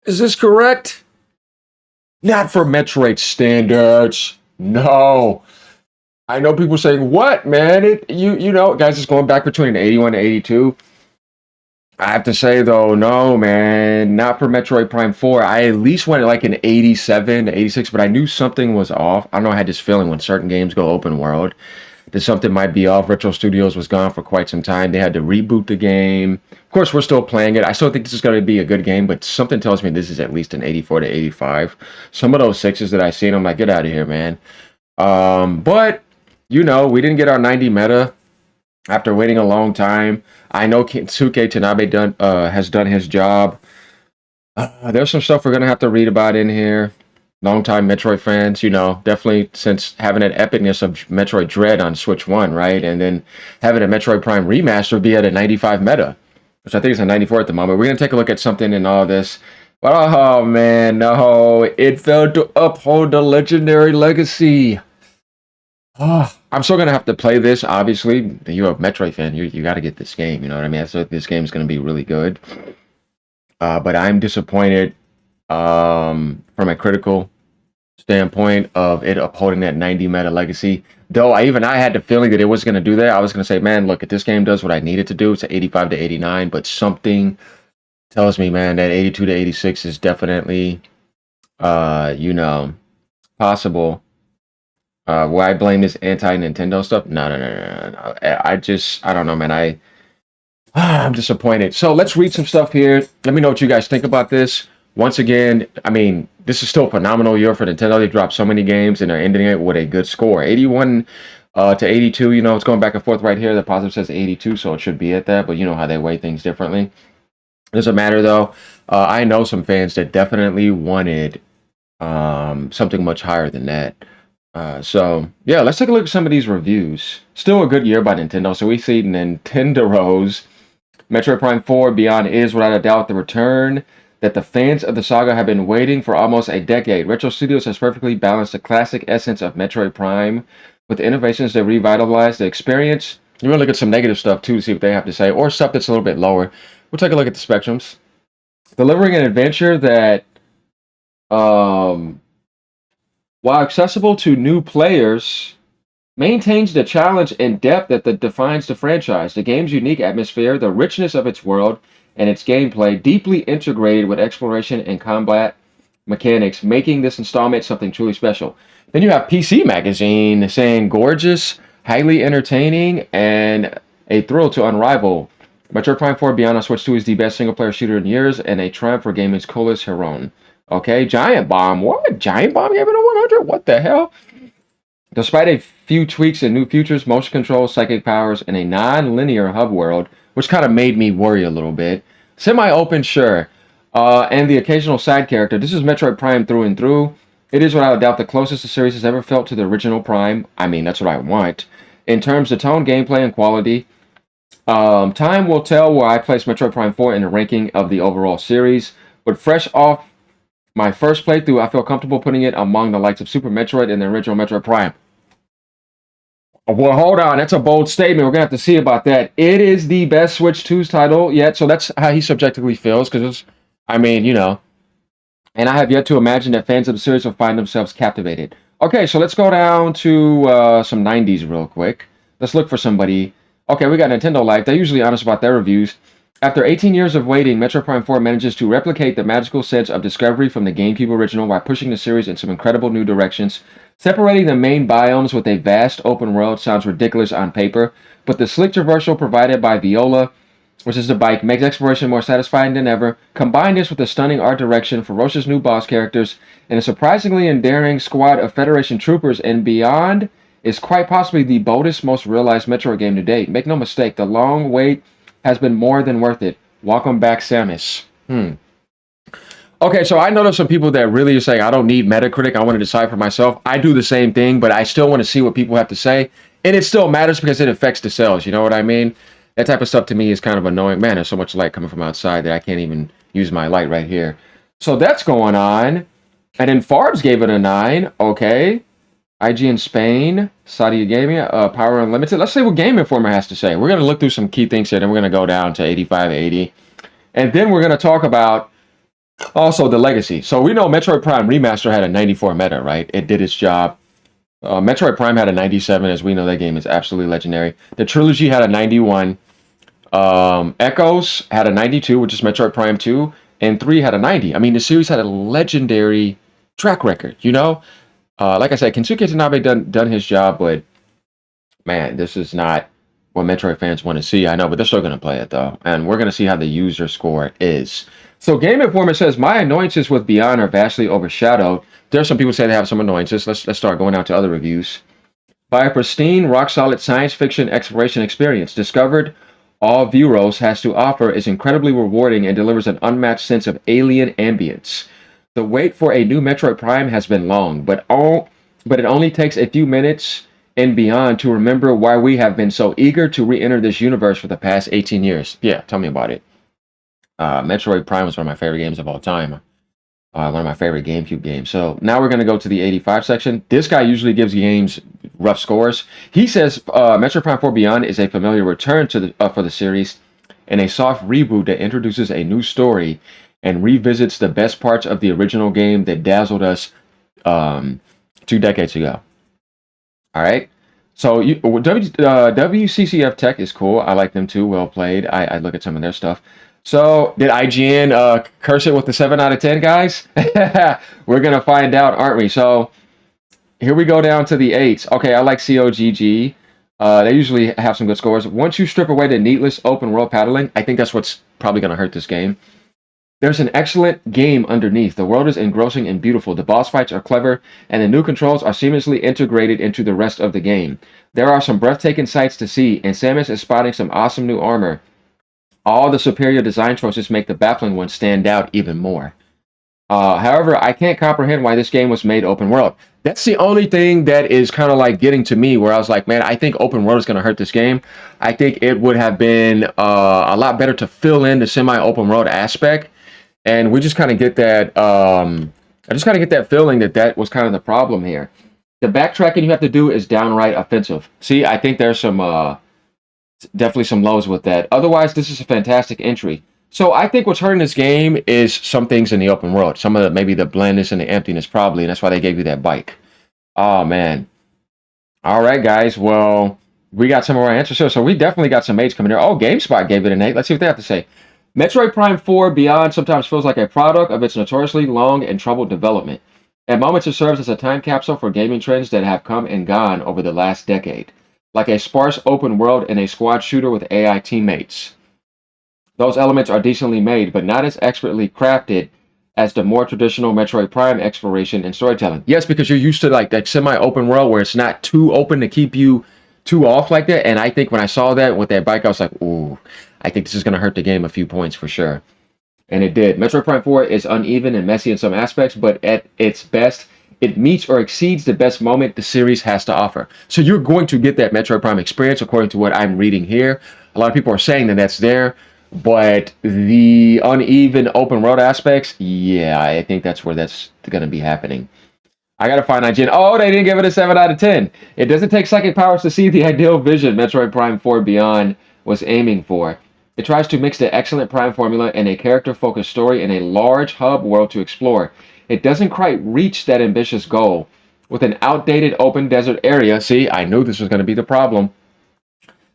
Is this correct? Not for Metroid standards. No. I know people saying, "What, man? Guys, it's going back between 81 and 82." I have to say though, no, man, not for Metroid Prime 4. I at least went like an 87 to 86, but I knew something was off. I don't know, I had this feeling when certain games go open world that something might be off. Retro Studios was gone for quite some time. They had to reboot the game. Of course, we're still playing it. I still think this is going to be a good game, but something tells me this is at least an 84 to 85. Some of those sixes that I seen, I'm like, get out of here, man. But we didn't get our 90 meta after waiting a long time. I know Kensuke Tanabe has done his job. There's some stuff we're gonna have to read about in here. Longtime Metroid fans, definitely since having that epicness of Metroid Dread on Switch 1, right? And then having a Metroid Prime remaster be at a 95 meta, which I think is a 94 at the moment. We're gonna take a look at something in all this. But oh man, no, it failed to uphold the legendary legacy. Oh, I'm still gonna have to play this. Obviously, you're a Metroid fan. You got to get this game. You know what I mean? I feel like this game is gonna be really good. But I'm disappointed from a critical standpoint of it upholding that 90 meta legacy. Though I had the feeling that it was gonna do that. I was gonna say, man, look, if this game does what I needed to do, it's 85 to 89. But something tells me, man, that 82 to 86 is definitely, possible. Will I blame this anti-Nintendo stuff? No. I don't know, man. I'm disappointed. So let's read some stuff here. Let me know what you guys think about this. Once again, I mean, this is still a phenomenal year for Nintendo. They dropped so many games and they're ending it with a good score. 81 to 82, it's going back and forth right here. The positive says 82, so it should be at that, but you know how they weigh things differently. Doesn't matter, though. I know some fans that definitely wanted something much higher than that. So yeah, let's take a look at some of these reviews. Still a good year by Nintendo. So we see Nintendo's Metroid Prime 4 Beyond is without a doubt the return that the fans of the saga have been waiting for almost a decade. Retro Studios has perfectly balanced the classic essence of Metroid Prime with innovations that revitalize the experience. You're gonna look at some negative stuff too, see what they have to say, or stuff that's a little bit lower. We'll take a look at the spectrums. Delivering an adventure that while accessible to new players, maintains the challenge and depth that defines the franchise. The game's unique atmosphere, the richness of its world, and its gameplay deeply integrated with exploration and combat mechanics, making this installment something truly special. Then you have PC Magazine saying gorgeous, highly entertaining, and a thrill to unrival. Metroid Prime 4 Beyond on Switch 2 is the best single-player shooter in years and a triumph for gaming's coolest heroine. Okay, Giant Bomb. What? Giant Bomb gave it a 100? What the hell? Despite a few tweaks and new features, motion control, psychic powers, and a non-linear hub world, which kind of made me worry a little bit. Semi-open, sure. And the occasional side character. This is Metroid Prime through and through. It is without a doubt the closest the series has ever felt to the original Prime. I mean, that's what I want. In terms of tone, gameplay, and quality, time will tell where I place Metroid Prime 4 in the ranking of the overall series. But fresh off my first playthrough, I feel comfortable putting it among the likes of Super Metroid and the original Metroid Prime. Well, hold on. That's a bold statement. We're going to have to see about that. It is the best Switch 2's title yet, so that's how he subjectively feels, because, and I have yet to imagine that fans of the series will find themselves captivated. Okay, so let's go down to some 90s real quick. Let's look for somebody. Okay, we got Nintendo Life. They're usually honest about their reviews. After 18 years of waiting, Metroid Prime 4 manages to replicate the magical sense of discovery from the GameCube original by pushing the series in some incredible new directions. Separating the main biomes with a vast open world sounds ridiculous on paper, but the slick traversal provided by Viola, which is the bike, makes exploration more satisfying than ever. Combine this with the stunning art direction, ferocious new boss characters, and a surprisingly endearing squad of Federation troopers, and Beyond is quite possibly the boldest, most realized Metroid game to date. Make no mistake, the long wait has been more than worth it. Welcome back, Samus. Okay, so I know there's some people that really are saying, I don't need Metacritic, I want to decide for myself. I do the same thing, but I still want to see what people have to say. And it still matters because it affects the sales, you know what I mean? That type of stuff to me is kind of annoying. Man, there's so much light coming from outside that I can't even use my light right here. So that's going on. And then Farbs gave it a 9. Okay. IGN Spain, Saudi Gaming, Power Unlimited. Let's see what Game Informer has to say. We're going to look through some key things here, then we're going to go down to 85, 80. And then we're going to talk about Also, the legacy. So we know Metroid Prime Remaster had a 94 meta, right? It did its job. Metroid Prime had a 97, as we know that game is absolutely legendary. The trilogy had a 91. Echoes had a 92, which is Metroid Prime 2, and 3 had a 90. I mean, the series had a legendary track record, you know? Like I said, Kensuke Tanabe done his job, but man, this is not what Metroid fans want to see. I know, but they're still going to play it, though. And we're going to see how the user score is. So Game Informer says, my annoyances with Beyond are vastly overshadowed. There are some people say they have some annoyances. Let's start going out to other reviews. By a pristine, rock-solid science fiction exploration experience, discovered all Vuros has to offer is incredibly rewarding and delivers an unmatched sense of alien ambience. The wait for a new Metroid Prime has been long, but it only takes a few minutes and beyond to remember why we have been so eager to re-enter this universe for the past 18 years. Yeah, tell me about it. Metroid Prime was one of my favorite games of all time. One of my favorite GameCube games. So now we're going to go to the 85 section. This guy usually gives games rough scores. He says Metroid Prime 4 Beyond is a familiar return to for the series and a soft reboot that introduces a new story and revisits the best parts of the original game that dazzled us 2 decades ago. All right. So WCCF Tech is cool. I like them too. Well played. I look at some of their stuff. So did IGN curse it with the 7 out of 10, guys? We're going to find out, aren't we? So here we go down to the 8s. Okay, I like COGG. They usually have some good scores. Once you strip away the needless open world paddling, I think that's what's probably going to hurt this game. There's an excellent game underneath. The world is engrossing and beautiful. The boss fights are clever, and the new controls are seamlessly integrated into the rest of the game. There are some breathtaking sights to see, and Samus is spotting some awesome new armor. All the superior design choices make the baffling one stand out even more. However, I can't comprehend why this game was made open world. That's the only thing that is kind of like getting to me, where I was like, man, I think open world is going to hurt this game. I think it would have been a lot better to fill in the semi-open world aspect. And we just kind of get that, I just kind of get that feeling that was kind of the problem here. The backtracking you have to do is downright offensive. See, I think there's some... definitely some lows with that. Otherwise, this is a fantastic entry. So I think what's hurting this game is some things in the open world. Some of the, maybe the blandness and the emptiness probably, and that's why they gave you that bike. Oh, man. All right, guys. Well, we got some of our answers here. So we definitely got some 8s coming here. Oh, GameSpot gave it an 8. Let's see what they have to say. Metroid Prime 4 Beyond sometimes feels like a product of its notoriously long and troubled development. At moments, it serves as a time capsule for gaming trends that have come and gone over the last decade. Like a sparse open world and a squad shooter with AI teammates. Those elements are decently made, but not as expertly crafted as the more traditional Metroid Prime exploration and storytelling. Yes, because you're used to like that semi-open world where it's not too open to keep you too off like that. And I think when I saw that with that bike, I was like, ooh, I think this is going to hurt the game a few points for sure. And it did. Metroid Prime 4 is uneven and messy in some aspects, but at its best, it meets or exceeds the best moment the series has to offer. So you're going to get that Metroid Prime experience according to what I'm reading here. A lot of people are saying that that's there, but the uneven open world aspects, yeah, I think that's where that's going to be happening. I got to find IGN. Oh, they didn't give it a 7 out of 10. It doesn't take psychic powers to see the ideal vision Metroid Prime 4 Beyond was aiming for. It tries to mix the excellent Prime formula and a character-focused story in a large hub world to explore. It doesn't quite reach that ambitious goal. With an outdated open desert area, see, I knew this was going to be the problem,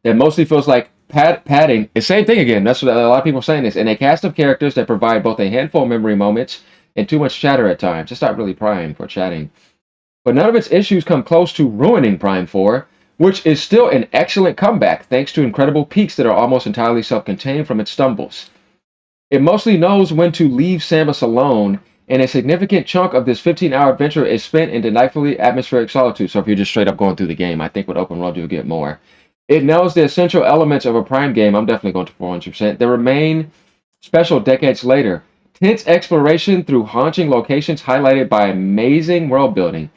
that mostly feels like padding. The same thing again, that's what a lot of people are saying this, and a cast of characters that provide both a handful of memory moments and too much chatter at times. It's not really Prime for chatting. But none of its issues come close to ruining Prime 4, which is still an excellent comeback thanks to incredible peaks that are almost entirely self-contained from its stumbles. It mostly knows when to leave Samus alone, and a significant chunk of this 15-hour adventure is spent in delightfully atmospheric solitude. So if you're just straight up going through the game, I think with open world you'll get more. It knows the essential elements of a Prime game. I'm definitely going to 400%. They remain special decades later. Tense exploration through haunting locations highlighted by amazing world building.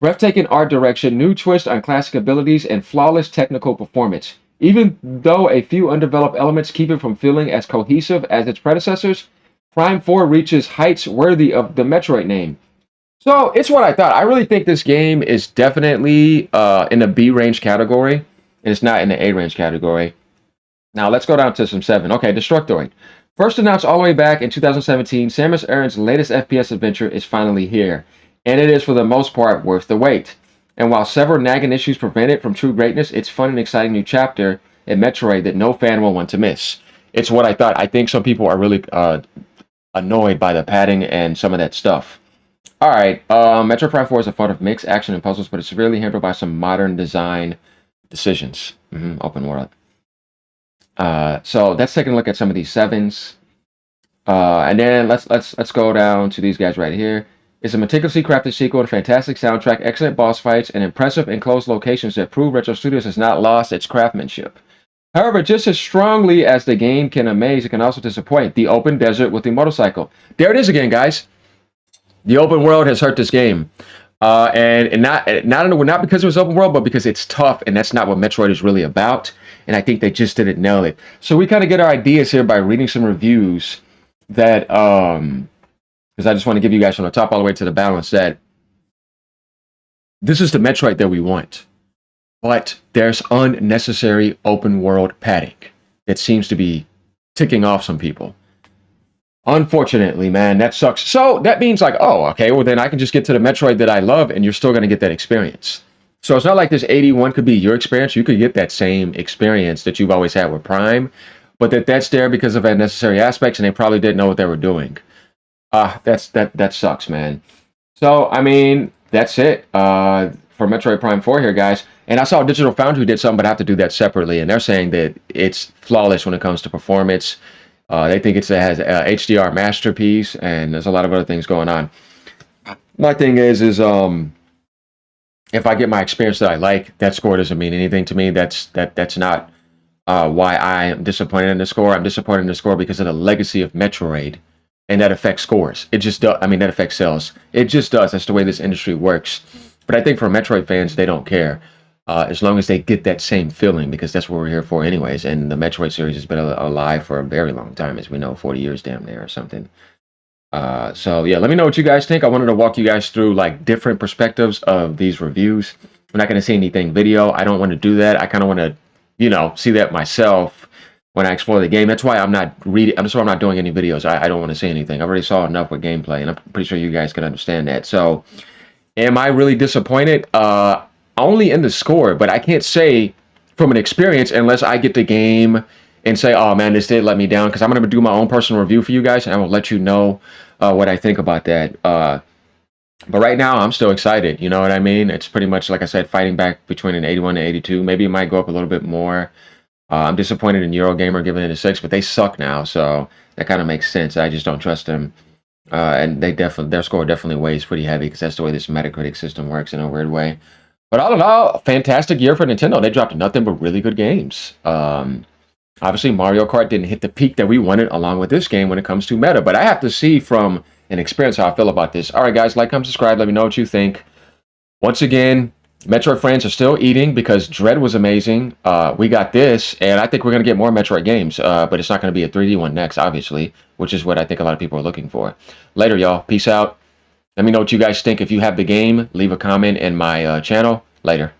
Breathtaking art direction, new twist on classic abilities, and flawless technical performance. Even though a few undeveloped elements keep it from feeling as cohesive as its predecessors, Prime 4 reaches heights worthy of the Metroid name. So, it's what I thought. I really think this game is definitely in the B range category, and it's not in the A range category. Now, let's go down to some 7. Okay, Destructoid. First announced all the way back in 2017, Samus Aran's latest FPS adventure is finally here, and it is for the most part worth the wait. And while several nagging issues prevent it from true greatness, it's fun and exciting new chapter in Metroid that no fan will want to miss. It's what I thought. I think some people are really annoyed by the padding and some of that stuff. All right, Metroid Prime 4 is a fun of mixed action and puzzles, but it's severely hampered by some modern design decisions. Open world. So let's take a look at some of these sevens. And then let's go down to these guys right here. It's a meticulously crafted sequel, a fantastic soundtrack, excellent boss fights, and impressive enclosed locations that prove Retro Studios has not lost its craftsmanship. However, just as strongly as the game can amaze, it can also disappoint. The open desert with the motorcycle. There it is again, guys. The open world has hurt this game. And not because it was open world, but because it's tough, and that's not what Metroid is really about. And I think they just didn't nail it. So we kind of get our ideas here by reading some reviews that, because I just want to give you guys from the top all the way to the balance that this is the Metroid that we want. But there's unnecessary open world padding that seems to be ticking off some people. Unfortunately, man, that sucks. So that means like, oh, okay, well then I can just get to the Metroid that I love and you're still going to get that experience. So it's not like this 81 could be your experience. You could get that same experience that you've always had with Prime, but that's there because of unnecessary aspects and they probably didn't know what they were doing. That sucks, man. So, I mean, that's it for Metroid Prime 4 here, guys. And I saw Digital Foundry did something, but I have to do that separately. And they're saying that it's flawless when it comes to performance. They think it has a HDR masterpiece, and there's a lot of other things going on. My thing is if I get my experience that I like, that score doesn't mean anything to me. That's not why I am disappointed in the score. I'm disappointed in the score because of the legacy of Metroid, and that affects scores. It just does. I mean, that affects sales. It just does. That's the way this industry works. But I think for Metroid fans, they don't care. As long as they get that same feeling, because that's what we're here for anyways. And the Metroid series has been alive for a very long time, as we know, 40 years damn near or something. So yeah, let me know what you guys think. I wanted to walk you guys through like different perspectives of these reviews. We're not going to see anything video. I don't want to do that. I kind of want to, see that myself when I explore the game. That's why I'm not reading. That's why I'm not doing any videos. I don't want to see anything. I already saw enough with gameplay, and I'm pretty sure you guys can understand that. So am I really disappointed? Only in the score, but I can't say from an experience unless I get the game and say, oh man, this did let me down, because I'm going to do my own personal review for you guys, and I will let you know what I think about that. But right now, I'm still excited. You know what I mean? It's pretty much, like I said, fighting back between an 81 and 82. Maybe it might go up a little bit more. I'm disappointed in Eurogamer giving it a 6, but they suck now, so that kind of makes sense. I just don't trust them. And their score definitely weighs pretty heavy, because that's the way this Metacritic system works in a weird way. But all in all, a fantastic year for Nintendo. They dropped nothing but really good games. Obviously, Mario Kart didn't hit the peak that we wanted along with this game when it comes to meta. But I have to see from an experience how I feel about this. All right, guys, like, comment, subscribe. Let me know what you think. Once again, Metroid fans are still eating because Dread was amazing. We got this, and I think we're going to get more Metroid games. But it's not going to be a 3D one next, obviously, which is what I think a lot of people are looking for. Later, y'all. Peace out. Let me know what you guys think. If you have the game, leave a comment in my channel. Later.